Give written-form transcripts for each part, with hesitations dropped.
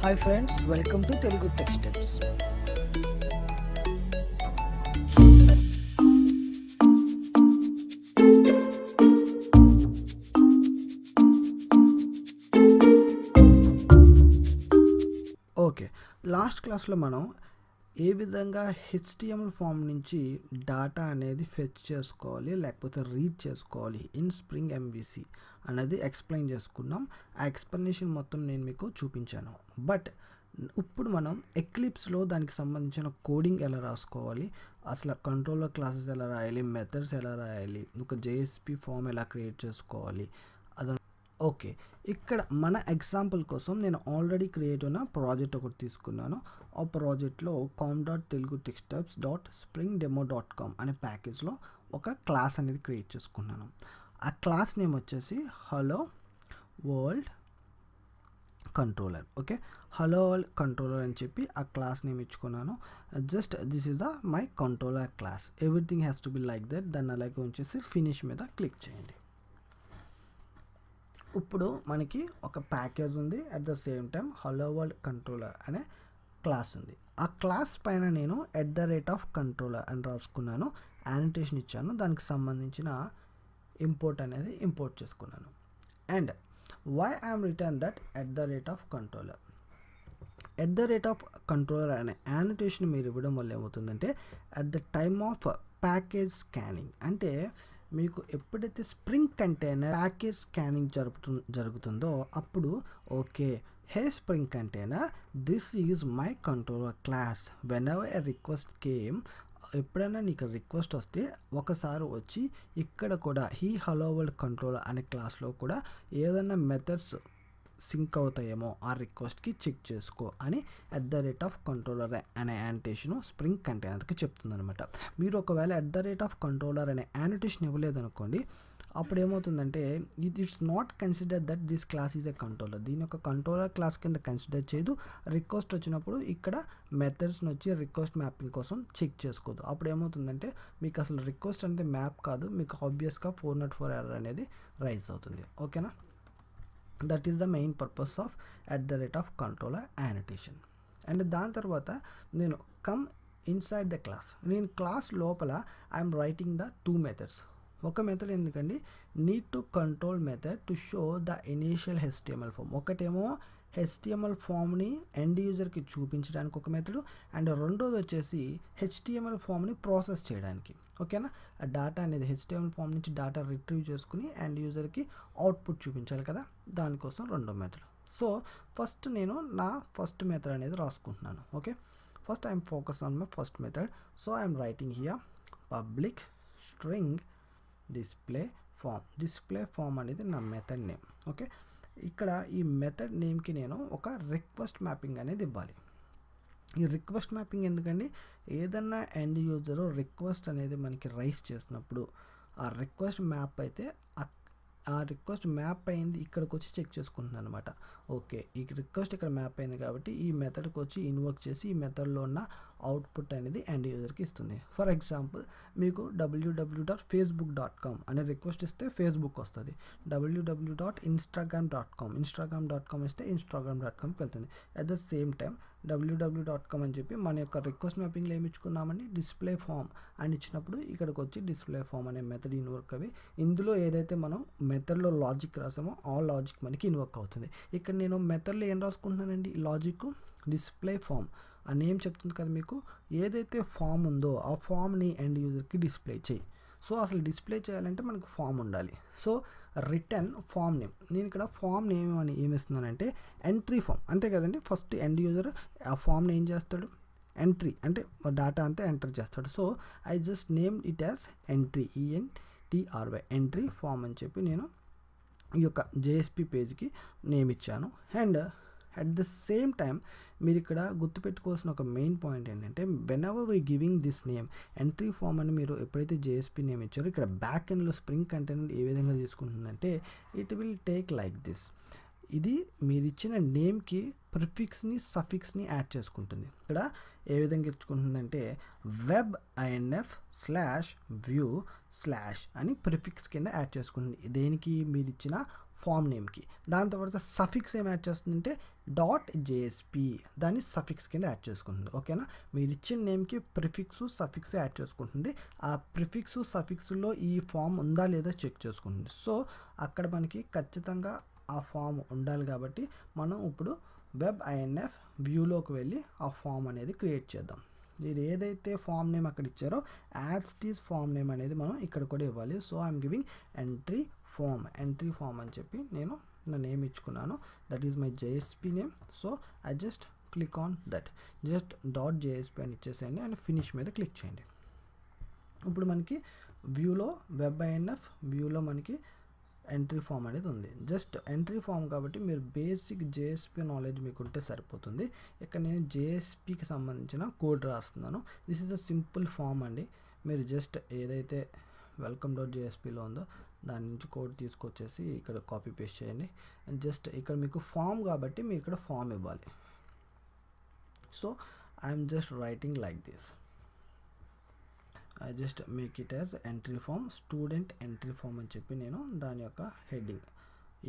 Hi friends, welcome to TeluguTechsteps. Okay, last క్లాస్లో మనం ఏ విధంగా HTML ఫామ్ నుంచి డాటా అనేది ఫెచ్ చేసుకోవాలి లేకపోతే రీడ్ చేసుకోవాలి ఇన్ స్ప్రింగ్ MVC అనేది ఎక్స్ప్లెయిన్ చేసుకున్నాం. ఆ ఎక్స్ప్లెనేషన్ మొత్తం నేను మీకు చూపించాను. బట్ ఇప్పుడు మనం ఎక్లిప్స్లో దానికి సంబంధించిన కోడింగ్ ఎలా రాసుకోవాలి, అసలు కంట్రోలర్ క్లాసెస్ ఎలా రాయాలి, మెథడ్స్ ఎలా రాయాలి, ఒక JSP ఫామ్ ఎలా క్రియేట్ చేసుకోవాలి అదంతా. ఓకే, ఇక్కడ మన ఎగ్జాంపుల్ కోసం నేను ఆల్రెడీ క్రియేట్ అయిన ప్రాజెక్ట్ ఒకటి తీసుకున్నాను. ఆ ప్రాజెక్ట్లో com.teluguTechsteps.springdemo.com అనే ప్యాకేజ్లో ఒక క్లాస్ అనేది క్రియేట్ చేసుకున్నాను. ఆ క్లాస్ నేమ్ వచ్చేసి hello world controller. Okay, hello world controller అని చెప్పి ఆ క్లాస్ నేమ్ ఇచ్చుకున్నాను. Just this is the my controller class. Everything has to be like that. దాన్ని అలాగే ఉంచేసి ఫినిష్ మీద క్లిక్ చేయండి. ఇప్పుడు మనకి ఒక ప్యాకేజ్ ఉంది, at the same time hello world controller అనే క్లాస్ ఉంది. ఆ క్లాస్ పైన నేను @కంట్రోలర్ అని రాసుకున్నాను, యానిటేషన్ ఇచ్చాను, దానికి సంబంధించిన ఇంపోర్ట్ అనేది ఇంపోర్ట్ చేసుకున్నాను. And why I'm return that @controller. @Controller అనే యానిటేషన్ మీరు ఇవ్వడం వల్ల ఏమవుతుందంటే at the time of package scanning, అంటే మీకు ఎప్పుడైతే స్ప్రింగ్ కంటైనర్ ప్యాకేజ్ స్కానింగ్ జరుగుతుందో అప్పుడు okay, hey spring container, this is my controller class. Whenever a request came, ఎప్పుడైనా నీకు రిక్వెస్ట్ వస్తే ఒకసారి వచ్చి ఇక్కడ కూడా ఈ హలో వరల్డ్ కంట్రోలర్ అనే క్లాస్లో కూడా ఏదైనా మెథడ్స్ సింక్ అవుతాయేమో ఆ రిక్వెస్ట్కి చెక్ చేసుకో అని @కంట్రోలర్ అనే యానిటేషన్ స్ప్రింగ్ కంటైనర్కి చెప్తుంది అనమాట. మీరు ఒకవేళ @కంట్రోలర్ అనే యానిటేషన్ ఇవ్వలేదనుకోండి, అప్పుడు ఏమవుతుందంటే it's not consider that this class is a controller. దీని యొక్క కంట్రోలర్ క్లాస్ కింద కన్సిడర్ చేయదు. రిక్వెస్ట్ వచ్చినప్పుడు ఇక్కడ మెథడ్స్ని వచ్చి రిక్వెస్ట్ మ్యాపింగ్ కోసం చెక్ చేసుకోదు. అప్పుడు ఏమవుతుందంటే మీకు అసలు రిక్వెస్ట్ అంటే మ్యాప్ కాదు, మీకు ఆబ్వియస్గా 404 ఎర్రర్ అనేది రైజ్ అవుతుంది. ఓకేనా, that is the main purpose of @controller annotation. And దాని తర్వాత నేను కమ్ ఇన్సైడ్ ద క్లాస్, నేను క్లాస్ లోపల ఐఎమ్ రైటింగ్ ద 2 మెథడ్స్. ఒక మెథడ్ ఎందుకండి, need to control method to show the initial HTML form. ఒకటేమో HTML ఫామ్ని ఎండ్ యూజర్కి చూపించడానికి ఒక మెథడ్, అండ్ రెండోది వచ్చేసి HTML ఫామ్ని ప్రాసెస్ చేయడానికి. ఓకేనా, ఆ డేటా అనేది HTML ఫామ్ నుంచి డేటా రిట్రీవ్ చేసుకుని ఎండ్ యూజర్కి అవుట్పుట్ చూపించాలి కదా, దానికోసం రెండో మెథడ్. సో ఫస్ట్ నేను నా ఫస్ట్ మెథడ్ అనేది రాసుకుంటున్నాను. Okay, first I'm focus on my first method. So I'm writing here public string display form అనేది నా మెథడ్ నేమ్. ఓకే, ఇక్కడ ఈ మెథడ్ నేమ్కి నేను ఒక రిక్వెస్ట్ మ్యాపింగ్ అనేది ఇవ్వాలి. ఈ రిక్వెస్ట్ మ్యాపింగ్ ఎందుకండి, ఏదన్నా ఎండ్ యూజర్ రిక్వెస్ట్ అనేది మనకి రైస్ చేసినప్పుడు ఆ రిక్వెస్ట్ మ్యాప్ అయితే ఆ రిక్వెస్ట్ మ్యాప్ అయింది ఇక్కడికి వచ్చి చెక్ చేసుకుంటున్నాను అనమాట. ఓకే, ఈ రిక్వెస్ట్ ఇక్కడ మ్యాప్ అయింది కాబట్టి ఈ మెథడ్కి వచ్చి ఇన్వోక్ చేసి ఈ మెథడ్లో ఉన్న అవుట్పుట్ అనేది ఎండ్ యూజర్కి ఇస్తుంది. ఫర్ ఎగ్జాంపుల్ మీకు www.facebook.com అనే రిక్వెస్ట్ ఇస్తే ఫేస్బుక్ వస్తుంది. www.instagram.com ఇస్తే instagram.comకి వెళ్తుంది. At the same time www.com అని చెప్పి మన యొక్క రిక్వెస్ట్ మ్యాపింగ్లో ఏమి ఇచ్చుకున్నామండి, డిస్ప్లే ఫామ్ అని ఇచ్చినప్పుడు ఇక్కడికి వచ్చి డిస్ప్లే ఫామ్ అనే మెథడ్ ఇన్వర్క్ అవి ఇందులో ఏదైతే మనం మెథడ్లో లాజిక్ రాసామో ఆ లాజిక్ మనకి ఇన్వర్క్ అవుతుంది. ఇక్కడ నేను మెథడ్లో ఏం రాసుకుంటున్నానండి, లాజిక్ డిస్ప్లే ఫామ్ ఆ నేమ్ చెప్తుంది కదా మీకు, ఏదైతే ఫామ్ ఉందో ఆ ఫామ్ని ఎండ్ యూజర్కి డిస్ప్లే చేయి. సో అసలు డిస్ప్లే చేయాలంటే మనకు ఫామ్ ఉండాలి. సో రిటర్న్ ఫామ్ నేమ్, నేను ఇక్కడ ఫామ్ నేమ్ అని ఏమిస్తున్నానంటే ఎంట్రీ ఫామ్, అంతే కదండి. ఫస్ట్ ఎండ్ యూజర్ ఆ ఫామ్ని ఏం చేస్తాడు, ఎంట్రీ అంటే డేటా అంతా ఎంటర్ చేస్తాడు. So I just name it as entry, ENTRY entry form అని చెప్పి నేను ఈ యొక్క JSP పేజ్కి నేమ్ ఇచ్చాను. And at the same time మీరు ఇక్కడ గుర్తుపెట్టుకోవాల్సిన ఒక మెయిన్ పాయింట్ ఏంటంటే whenever we giving this name entry form అని మీరు ఎప్పుడైతే JSP నేమ్ ఇచ్చారో ఇక్కడ బ్యాక్ ఎండ్లో స్ప్రింగ్ కంటైనర్ ఏ విధంగా తీసుకుంటుందంటే it will take like this. ఇది మీరు ఇచ్చిన నేమ్కి ప్రిఫిక్స్ని సఫిక్స్ని యాడ్ చేసుకుంటుంది. ఇక్కడ ఏ విధంగా ఇచ్చుకుంటుందంటే web_inf/view/ అని ప్రిఫిక్స్ కింద యాడ్ చేసుకుంటుంది. దేనికి, మీరు ఇచ్చిన ఫామ్ నేమ్కి. దాని తర్వాత సఫిక్స్ ఏం యాడ్ చేస్తుందంటే .jsp, దాన్ని సఫిక్స్ కింద యాడ్ చేసుకుంటుంది. ఓకేనా, మీరు ఇచ్చిన నేమ్కి ప్రిఫిక్స్ సఫిక్స్ యాడ్ చేసుకుంటుంది. ఆ ప్రిఫిక్స్ సఫిక్స్లో ఈ ఫామ్ ఉందా లేదా చెక్ చేసుకుంటుంది. సో అక్కడ మనకి ఖచ్చితంగా ఆ ఫామ్ ఉండాలి కాబట్టి మనం ఇప్పుడు వెబ్ ఐఎన్ఎఫ్ వ్యూలోకి వెళ్ళి ఆ ఫామ్ అనేది క్రియేట్ చేద్దాం. మీరు ఏదైతే ఫామ్ నేమ్ అక్కడ ఇచ్చారో as it is form name అనేది మనం ఇక్కడ కూడా ఇవ్వాలి. So I'm giving entry form అని చెప్పి నేను నా నేమ్ ఇచ్చుకున్నాను. That is my JSP name. So I just click on that, just .jsp అని ఇచ్చేసేయండి అండ్ ఫినిష్ మీద క్లిక్ చేయండి. ఇప్పుడు మనకి వ్యూలో వెబ్ ఐఎన్ఎఫ్ వ్యూలో మనకి ఎంట్రీ ఫామ్ అనేది ఉంది. జస్ట్ ఎంట్రీ ఫామ్ కాబట్టి మీరు బేసిక్ జేఎస్పీ నాలెడ్జ్ మీకు ఉంటే సరిపోతుంది. ఇక్కడ నేను జేఎస్పీకి సంబంధించిన కోడ్ రాస్తున్నాను. This is a simple form అండి. మీరు జస్ట్ ఏదైతే welcome.jsp లో ఉందో దాని నుంచి కోడ్ తీసుకొచ్చేసి ఇక్కడ కాపీ పేస్ట్ చేయండి. అండ్ జస్ట్ ఇక్కడ మీకు ఫామ్ కాబట్టి మీరు ఇక్కడ ఫామ్ ఇవ్వాలి. So I'm just writing like this. I just make it as entry form, student entry form అని చెప్పి నేను దాని యొక్క హెడ్డింగ్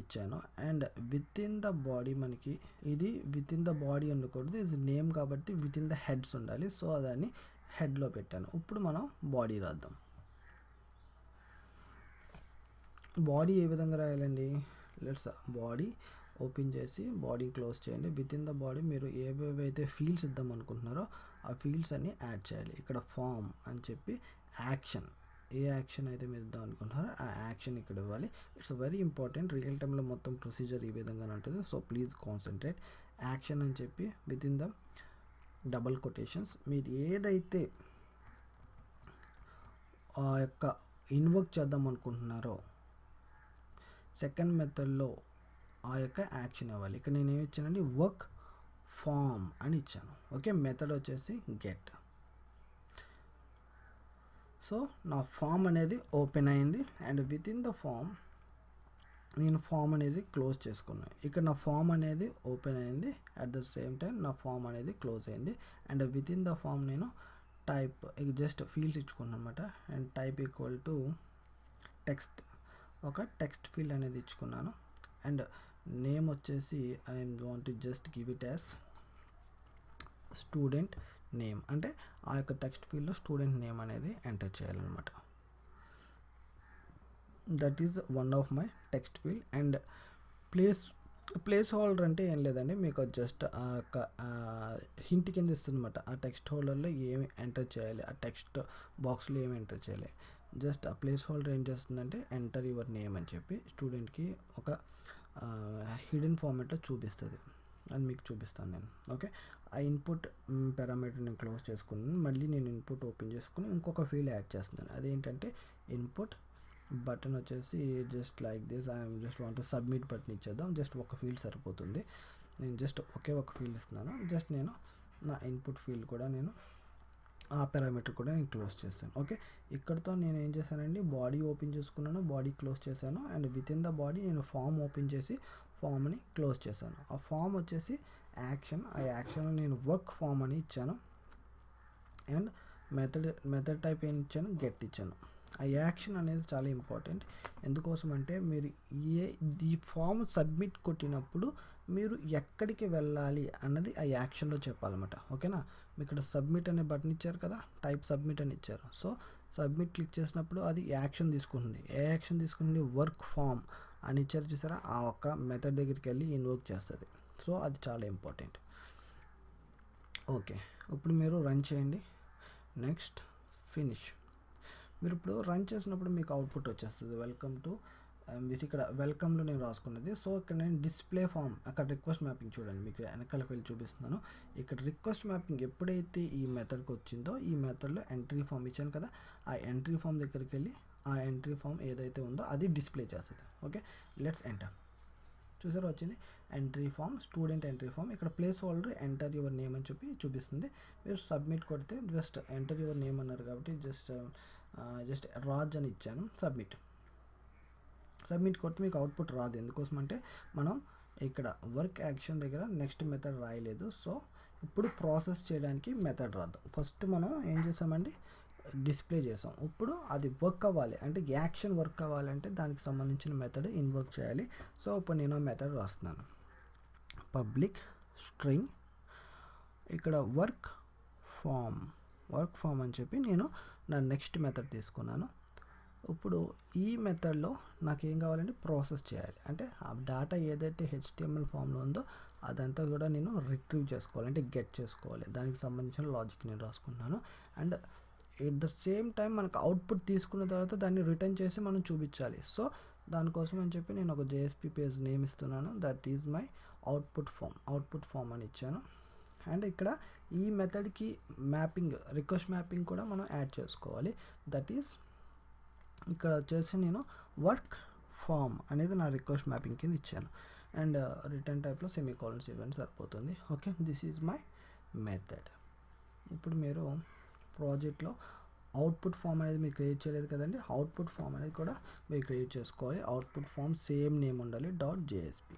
ఇచ్చాను. And within the body మనకి ఇది విత్ ఇన్ ద బాడీ ఉండకూడదు, ఇది నేమ్ కాబట్టి విత్ ఇన్ ద హెడ్స్ ఉండాలి. సో దాన్ని హెడ్లో పెట్టాను. ఇప్పుడు మనం బాడీ రాద్దాం. బాడీ ఏ విధంగా రాయాలండి? లెట్స్ బాడీ ఓపెన్ చేసి బాడీ క్లోజ్ చేయండి. విత్ ఇన్ ద బాడీ మీరు ఏవేవైతే ఫీల్డ్స్ ఇద్దాం అనుకుంటున్నారో ఆ ఫీల్డ్స్ అన్ని యాడ్ చేయాలి. ఇక్కడ ఫామ్ అని చెప్పి యాక్షన్, ఏ యాక్షన్ అయితే మీరు ఇద్దాం అనుకుంటున్నారో ఆ యాక్షన్ ఇక్కడ ఇవ్వాలి. It's very important. రియల్ టైంలో మొత్తం ప్రొసీజర్ ఈ విధంగా ఉంటుంది. So please concentrate. యాక్షన్ అని చెప్పి with in the double quotations మీరు ఏదైతే ఆ యొక్క ఇన్వోక్ చేద్దాం అనుకుంటున్నారో సెకండ్ మెథడ్లో ఆ యొక్క యాక్షన్ ఇవ్వాలి. ఇక్కడ నేను ఏమి ఇచ్చానండి, వర్క్ ఫామ్ అని ఇచ్చాను. ఓకే, మెథడ్ వచ్చేసి గెట్. సో నా ఫామ్ అనేది ఓపెన్ అయింది and within the form నేను ఫామ్ అనేది క్లోజ్ చేసుకున్నాను. ఇక్కడ నా ఫామ్ అనేది ఓపెన్ అయింది, అట్ ద సేమ్ టైం నా ఫామ్ అనేది క్లోజ్ అయింది. And within the form నేను టైప్ జస్ట్ ఫీల్డ్స్ ఇచ్చుకున్నాను అనమాట. And type equal to text, ఒక టెక్స్ట్ ఫీల్డ్ అనేది ఇచ్చుకున్నాను. అండ్ నేమ్ వచ్చేసి I want just give it as student name, అంటే ఆ యొక్క టెక్స్ట్ ఫీల్డ్లో స్టూడెంట్ నేమ్ అనేది ఎంటర్ చేయాలన్నమాట. That is one of my text field. And place holder అంటే ఏం లేదండి, మీకు జస్ట్ ఆ యొక్క హింట్ కింద ఇస్తుంది అనమాట. ఆ టెక్స్ట్ హోల్డర్లో ఏమి ఎంటర్ చేయాలి, ఆ టెక్స్ట్ బాక్స్లో ఏమి ఎంటర్ చేయాలి. జస్ట్ ఆ ప్లేస్ హోల్డర్ ఏం చేస్తుందంటే ఎంటర్ యువర్ నేమ్ అని చెప్పి స్టూడెంట్కి ఒక హిడెన్ ఫార్మాట్లో చూపిస్తుంది. అది మీకు చూపిస్తాను నేను. ఓకే, ఆ ఇన్పుట్ పారామీటర్ నేను క్లోజ్ చేసుకున్నాను. మళ్ళీ నేను ఇన్పుట్ ఓపెన్ చేసుకుని ఇంకొక ఫీల్డ్ యాడ్ చేస్తున్నాను. అదేంటంటే ఇన్పుట్ బటన్ వచ్చేసి just like this. I just want submit button ఇచ్చేద్దాం. జస్ట్ ఒక ఫీల్డ్ సరిపోతుంది. నేను జస్ట్ ఒకే ఒక ఫీల్డ్ ఇస్తున్నాను. జస్ట్ నేను నా ఇన్పుట్ ఫీల్డ్ కూడా నేను ఆ పారామీటర్ కూడా నేను క్లోజ్ చేశాను. ఓకే, ఇక్కడతో నేను ఏం చేశానండి, బాడీ ఓపెన్ చేసుకున్నాను, బాడీ క్లోజ్ చేశాను. And within the body నేను ఫామ్ ఓపెన్ చేసి ఫామ్ని క్లోజ్ చేశాను. ఆ ఫామ్ వచ్చేసి యాక్షన్, ఆ యాక్షన్లో నేను వర్క్ ఫామ్ అని ఇచ్చాను. అండ్ మెథడ్ టైప్ ఏం ఇచ్చాను, గెట్ ఇచ్చాను. ఆ యాక్షన్ అనేది చాలా ఇంపార్టెంట్. ఎందుకోసం అంటే మీరు ఈ ఫామ్ సబ్మిట్ కొట్టినప్పుడు మీరు ఎక్కడికి వెళ్ళాలి అన్నది ఆ యాక్షన్లో చెప్పాలన్నమాట. ఓకేనా, మీకు ఇక్కడ సబ్మిట్ అనే బటన్ ఇచ్చారు కదా, టైప్ సబ్మిట్ అని ఇచ్చారు. సో సబ్మిట్ క్లిక్ చేసినప్పుడు అది యాక్షన్ తీసుకుంటుంది. ఏ యాక్షన్ తీసుకుంటుంది, వర్క్ ఫామ్ అని ఇచ్చారు చూసారా, ఆ ఒక్క మెథడ్ దగ్గరికి వెళ్ళి ఇన్వోక్ చేస్తుంది. సో అది చాలా ఇంపార్టెంట్. ఓకే, ఇప్పుడు మీరు రన్ చేయండి. Next finish. మీరు ఇప్పుడు రన్ చేసినప్పుడు మీకు అవుట్పుట్ వచ్చేస్తుంది, వెల్కమ్ టు MVC. ఇక్కడ వెల్కమ్లో నేను రాసుకున్నది. సో ఇక్కడ నేను డిస్ప్లే ఫామ్, అక్కడ రిక్వెస్ట్ మ్యాపింగ్ చూడండి, మీకు వెనకాలకి వెళ్ళి చూపిస్తున్నాను. ఇక్కడ రిక్వెస్ట్ మ్యాపింగ్ ఎప్పుడైతే ఈ మెథడ్కి వచ్చిందో ఈ మెథడ్లో ఎంట్రీ ఫామ్ ఇచ్చాను కదా, ఆ ఎంట్రీ ఫామ్ దగ్గరికి వెళ్ళి ఆ ఎంట్రీ ఫామ్ ఏదైతే ఉందో అది డిస్ప్లే చేస్తుంది. Okay, let's enter. చూసారు వచ్చింది entry form, student entry form. ఇక్కడ placeholder enter your name అని చెప్పి చూపిస్తుంది. మీరు సబ్మిట్ కొడితే జస్ట్ ఎంటర్ యువర్ నేమ్ అన్నారు కాబట్టి జస్ట్ రాజ్ అని ఇచ్చాను. సబ్మిట్ కొట్టి మీకు అవుట్పుట్ రాదు. ఎందుకోసం అంటే మనం ఇక్కడ వర్క్ యాక్షన్ దగ్గర నెక్స్ట్ మెథడ్ రాయలేదు. సో ఇప్పుడు ప్రాసెస్ చేయడానికి మెథడ్ రాద్దాం. ఫస్ట్ మనం ఏం చేసామండి, డిస్ప్లే చేసాం. ఇప్పుడు అది వర్క్ అవ్వాలి అంటే యాక్షన్ వర్క్ అవ్వాలంటే దానికి సంబంధించిన మెథడ్ ఇన్వర్క్ చేయాలి. సో ఇప్పుడు నేను మెథడ్ రాస్తున్నాను. పబ్లిక్ స్ట్రింగ్ ఇక్కడ వర్క్ ఫామ్ అని చెప్పి నేను నా నెక్స్ట్ మెథడ్ తీసుకున్నాను. ఇప్పుడు ఈ మెథడ్లో నాకు ఏం కావాలంటే ప్రాసెస్ చేయాలి. అంటే ఆ డేటా ఏదైతే HTML ఫామ్లో ఉందో అదంతా కూడా నేను రిట్రీవ్ చేసుకోవాలి, అంటే గెట్ చేసుకోవాలి. దానికి సంబంధించిన లాజిక్ నేను రాసుకుంటున్నాను. And at the same time మనకు అవుట్పుట్ తీసుకున్న తర్వాత దాన్ని రిటర్న్ చేసి మనం చూపించాలి. సో దానికోసం అని చెప్పి నేను ఒక JSP పేజ్ నేమ్ ఇస్తున్నాను. That is my output form అని ఇచ్చాను. అండ్ ఇక్కడ ఈ మెథడ్కి రిక్వెస్ట్ మ్యాపింగ్ కూడా మనం యాడ్ చేసుకోవాలి. దట్ ఈస్ ఇక్కడ వచ్చేసి నేను వర్క్ ఫామ్ అనేది నా రిక్వెస్ట్ మ్యాపింగ్ కింద ఇచ్చాను. అండ్ రిటర్న్ టైప్లో సెమీకోలన్స్ ఇవ్వండి సరిపోతుంది. Okay, this is my method. ఇప్పుడు మీరు ప్రాజెక్ట్లో అవుట్పుట్ ఫామ్ అనేది మీరు క్రియేట్ చేయలేదు కదండి, అవుట్పుట్ ఫామ్ అనేది కూడా మీరు క్రియేట్ చేసుకోవాలి. అవుట్పుట్ ఫామ్ సేమ్ నేమ్ ఉండాలి, .jsp.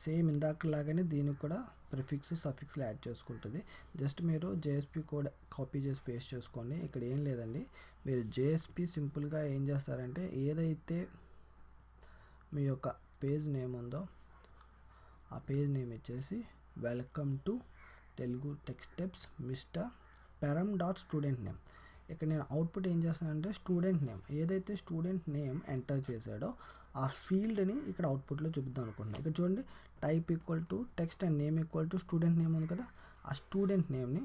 సేమ్ ఇందాకలాగానే దీనికి కూడా ప్రిఫిక్స్ సఫిక్స్లు యాడ్ చేసుకుంటుంది. జస్ట్ మీరు JSP కోడ్ కాపీ చేసి పేస్ట్ చేసుకోండి. ఇక్కడ ఏం లేదండి, మీరు JSP సింపుల్గా ఏం చేస్తారంటే ఏదైతే మీ యొక్క పేజ్ నేమ్ ఉందో ఆ పేజ్ నేమ్ ఇచ్చేసి welcome to Telugu tech steps mister param.student name. ఇక్కడ నేను అవుట్పుట్ ఏం చేస్తానంటే స్టూడెంట్ నేమ్, ఏదైతే స్టూడెంట్ నేమ్ ఎంటర్ చేశాడో ఆ ఫీల్డ్ని ఇక్కడ అవుట్పుట్లో చూపిద్దాం అనుకుంటున్నాను. ఇక్కడ చూడండి, type equal to text and name equal to student name ఉంది కదా, ఆ స్టూడెంట్ నేమ్ని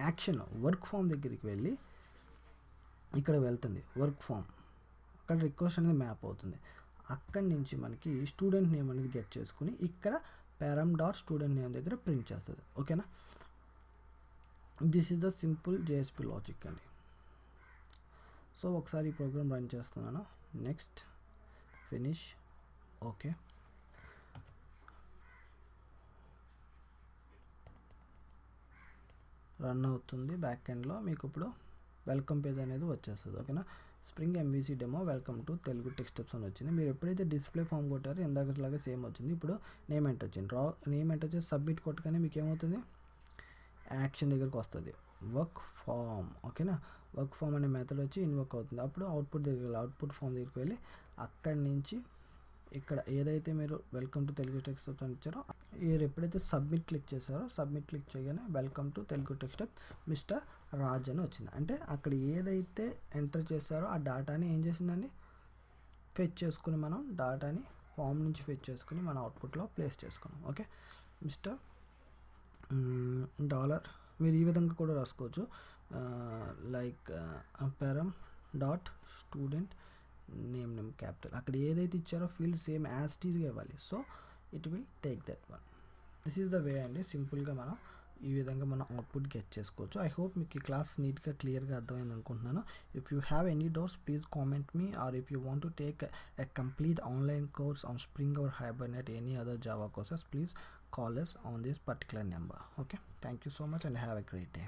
యాక్షన్ వర్క్ ఫామ్ దగ్గరికి వెళ్ళి ఇక్కడ వెళ్తుంది వర్క్ ఫామ్, అక్కడ రిక్వెస్ట్ అనేది మ్యాప్ అవుతుంది. అక్కడి నుంచి మనకి స్టూడెంట్ నేమ్ అనేది గెట్ చేసుకుని ఇక్కడ param.student నేమ్ దగ్గర ప్రింట్ చేస్తుంది. ఓకేనా, this is the simple JSP logic అండి. సో ఒకసారి ఈ ప్రోగ్రామ్ రన్ చేస్తున్నాను. Next finish. ఓకే, రన్ అవుతుంది. బ్యాక్ ఎండ్లో మీకు ఇప్పుడు వెల్కమ్ పేజ్ అనేది వచ్చేస్తుంది. ఓకేనా, spring MVC demo welcome to Telugu tech steps అని వచ్చింది. మీరు ఎప్పుడైతే డిస్ప్లే ఫామ్ కొట్టారో ఇందాకలాగా సేమ్ వచ్చింది. ఇప్పుడు నేమ్ ఎంటర్ వచ్చింది. నేమ్ ఎంటర్ చేసి సబ్మిట్ కొట్టగానే మీకు ఏమవుతుంది, యాక్షన్ దగ్గరికి వస్తుంది వర్క్ ఫామ్. ఓకేనా, వర్క్ ఫామ్ అనే మెథడ్ వచ్చి ఇన్వర్క్ అవుతుంది. అప్పుడు అవుట్పుట్ ఫామ్ దగ్గరికి వెళ్ళి అక్కడి నుంచి ఇక్కడ ఏదైతే మీరు welcome to Telugu tech steps అని ఇచ్చారో మీరు ఎప్పుడైతే సబ్మిట్ క్లిక్ చేశారో సబ్మిట్ క్లిక్ చేయగానే welcome to Telugu tech step mister Raj అని వచ్చింది. అంటే అక్కడ ఏదైతే ఎంటర్ చేశారో ఆ డేటాని ఏం చేసిందండి, ఫెచ్ చేసుకుని మనం డేటాని ఫామ్ నుంచి ఫెచ్ చేసుకుని మన అవుట్పుట్లో ప్లేస్ చేసుకున్నాం. ఓకే, మిస్టర్ డాలర్ మీరు ఈ విధంగా కూడా రాసుకోవచ్చు, లైక్ param.student నేమ్ క్యాపిటల్. అక్కడ ఏదైతే ఇచ్చారో ఫీల్డ్ సేమ్ యాజ్ టీజ్గా ఇవ్వాలి. So it will take that one. This is the way అండి, సింపుల్గా మనం ఈ విధంగా మనం అవుట్పుట్ గెట్ చేసుకోవచ్చు. ఐ హోప్ మీకు ఈ క్లాస్ నీట్గా క్లియర్గా అర్థమైంది అనుకుంటున్నాను. If you have any doubts please comment me, or if you want to take a complete online course on Spring or Hibernate, any other Java courses, please call us on this particular number. Okay, thank you so much and have a great day.